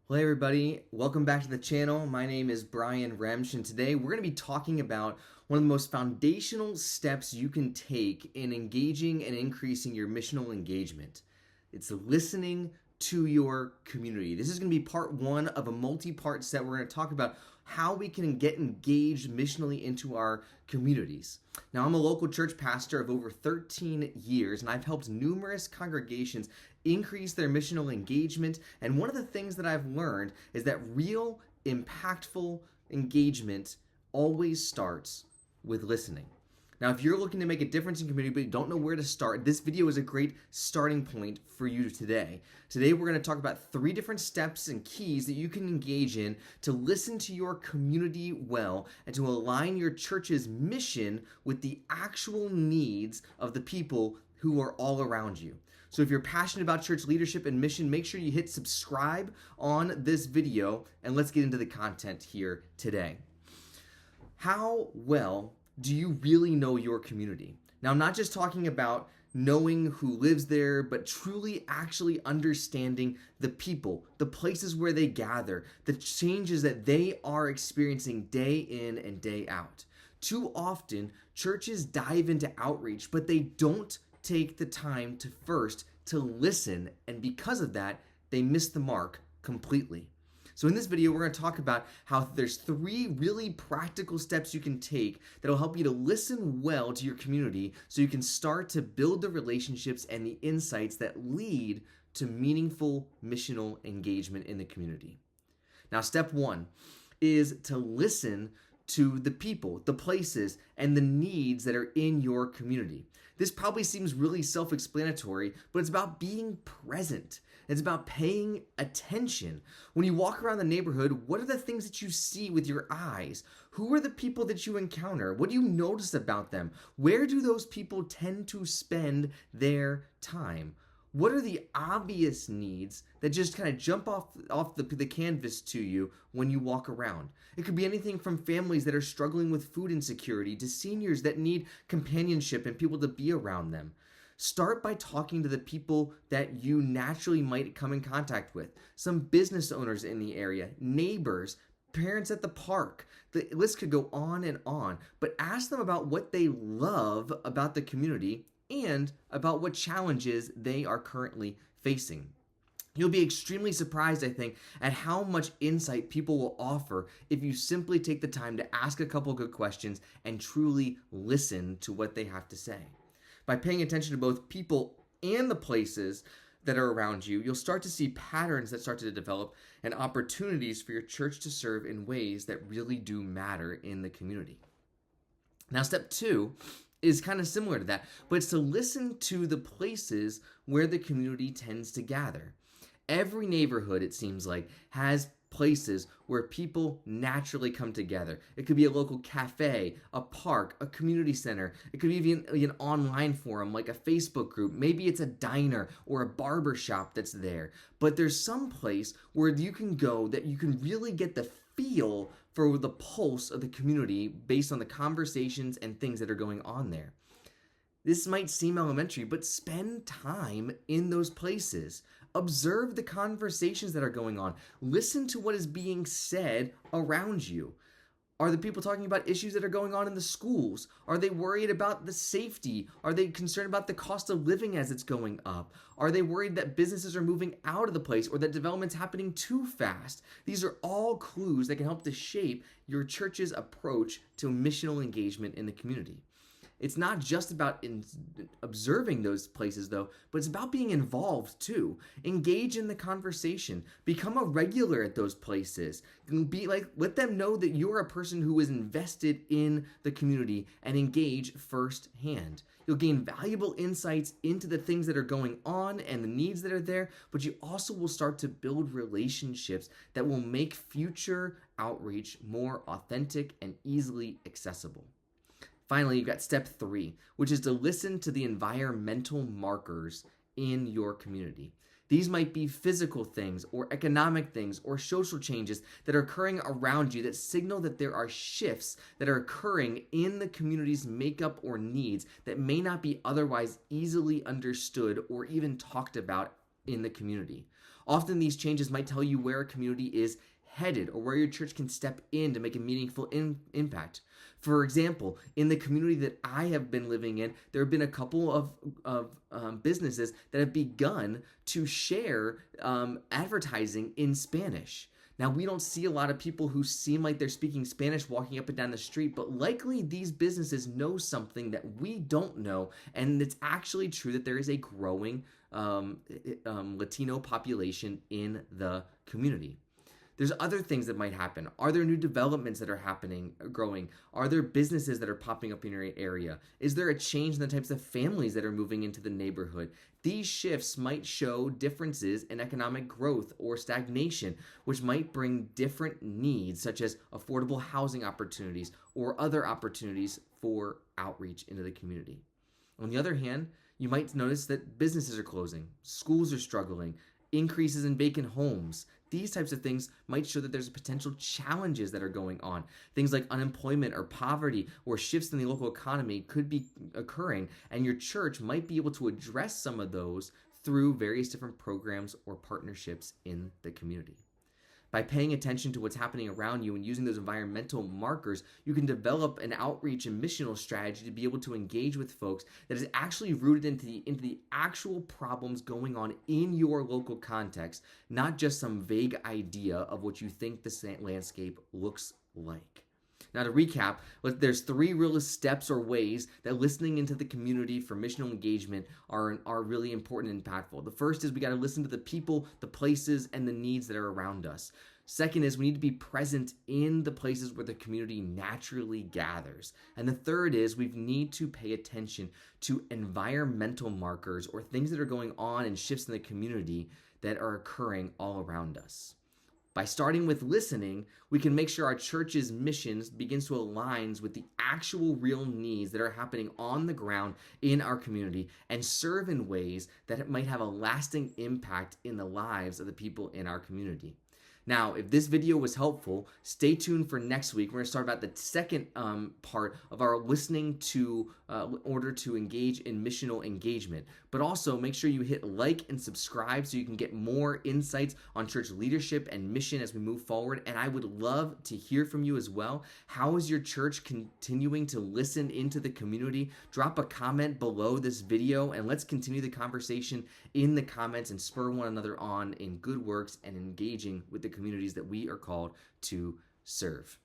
Well, hey everybody, welcome back to the channel. My name is Brian Remsch, and today we're going to be talking about one of the most foundational steps you can take in engaging and increasing your missional engagement. It's listening to your community. This is going to be part one of a multi-part set. We're going to talk about how we can get engaged missionally into our communities. Now, I'm a local church pastor of over 13 years, and I've helped numerous congregations increase their missional engagement. And one of the things that I've learned is that real, impactful engagement always starts with listening. Now, if you're looking to make a difference in community but you don't know where to start, this video is a great starting point for you today. Today, we're going to talk about 3 different steps and keys that you can engage in to listen to your community well and to align your church's mission with the actual needs of the people who are all around you. So if you're passionate about church leadership and mission, make sure you hit subscribe on this video, and let's get into the content here today. How well do you really know your community? Now, I'm not just talking about knowing who lives there, but truly actually understanding the people, the places where they gather, the changes that they are experiencing day in and day out. Too often, churches dive into outreach, but they don't take the time to listen, and because of that, they miss the mark completely. So in this video, we're going to talk about how there's 3 really practical steps you can take that will help you to listen well to your community so you can start to build the relationships and the insights that lead to meaningful missional engagement in the community. Now, step 1 is to listen to the people, the places, and the needs that are in your community. This probably seems really self-explanatory, but it's about being present. It's about paying attention. When you walk around the neighborhood, what are the things that you see with your eyes? Who are the people that you encounter? What do you notice about them? Where do those people tend to spend their time? What are the obvious needs that just kind of jump off the canvas to you when you walk around? It could be anything from families that are struggling with food insecurity to seniors that need companionship and people to be around them. Start by talking to the people that you naturally might come in contact with. Some business owners in the area, neighbors, parents at the park. The list could go on, but ask them about what they love about the community and about what challenges they are currently facing. You'll be extremely surprised, I think, at how much insight people will offer if you simply take the time to ask a couple good questions and truly listen to what they have to say. By paying attention to both people and the places that are around you, you'll start to see patterns that start to develop and opportunities for your church to serve in ways that really do matter in the community. Now, step 2 is kind of similar to that, but it's to listen to the places where the community tends to gather. Every neighborhood, it seems like, has places where people naturally come together. It could be a local cafe, a park, a community center. It could even be an online forum like a Facebook group. Maybe it's a diner or a barber shop that's there. But there's some place where you can go that you can really get the feel for the pulse of the community based on the conversations and things that are going on there. This might seem elementary, but spend time in those places. Observe the conversations that are going on. Listen to what is being said around you. Are the people talking about issues that are going on in the schools? Are they worried about the safety? Are they concerned about the cost of living as it's going up? Are they worried that businesses are moving out of the place or that development's happening too fast? These are all clues that can help to shape your church's approach to missional engagement in the community. It's not just about observing those places, though, but it's about being involved, too. Engage in the conversation. Become a regular at those places. Let them know that you're a person who is invested in the community and engage firsthand. You'll gain valuable insights into the things that are going on and the needs that are there, but you also will start to build relationships that will make future outreach more authentic and easily accessible. Finally, you've got step 3, which is to listen to the environmental markers in your community. These might be physical things or economic things or social changes that are occurring around you that signal that there are shifts that are occurring in the community's makeup or needs that may not be otherwise easily understood or even talked about in the community. Often these changes might tell you where a community is headed or where your church can step in to make a meaningful impact. For example, in the community that I have been living in, there have been a couple of businesses that have begun to share advertising in Spanish. Now, we don't see a lot of people who seem like they're speaking Spanish walking up and down the street, but likely these businesses know something that we don't know, and it's actually true that there is a growing Latino population in the community. There's other things that might happen. Are there new developments that are happening, growing? Are there businesses that are popping up in your area? Is there a change in the types of families that are moving into the neighborhood? These shifts might show differences in economic growth or stagnation, which might bring different needs, such as affordable housing opportunities or other opportunities for outreach into the community. On the other hand, you might notice that businesses are closing, schools are struggling, increases in vacant homes. These types of things might show that there's potential challenges that are going on. Things like unemployment or poverty or shifts in the local economy could be occurring, and your church might be able to address some of those through various different programs or partnerships in the community. By paying attention to what's happening around you and using those environmental markers, you can develop an outreach and missional strategy to be able to engage with folks that is actually rooted into the actual problems going on in your local context, not just some vague idea of what you think the landscape looks like. Now, to recap, there's 3 real steps or ways that listening into the community for missional engagement are really important and impactful. The first is we got to listen to the people, the places, and the needs that are around us. Second is we need to be present in the places where the community naturally gathers. And the third is we need to pay attention to environmental markers or things that are going on and shifts in the community that are occurring all around us. By starting with listening, we can make sure our church's missions begins to align with the actual real needs that are happening on the ground in our community and serve in ways that might have a lasting impact in the lives of the people in our community. Now, if this video was helpful, stay tuned for next week. We're going to start about the second part of our listening to order to engage in missional engagement. But also make sure you hit like and subscribe so you can get more insights on church leadership and mission as we move forward. And I would love to hear from you as well. How is your church continuing to listen into the community? Drop a comment below this video and let's continue the conversation in the comments and spur one another on in good works and engaging with the communities that we are called to serve.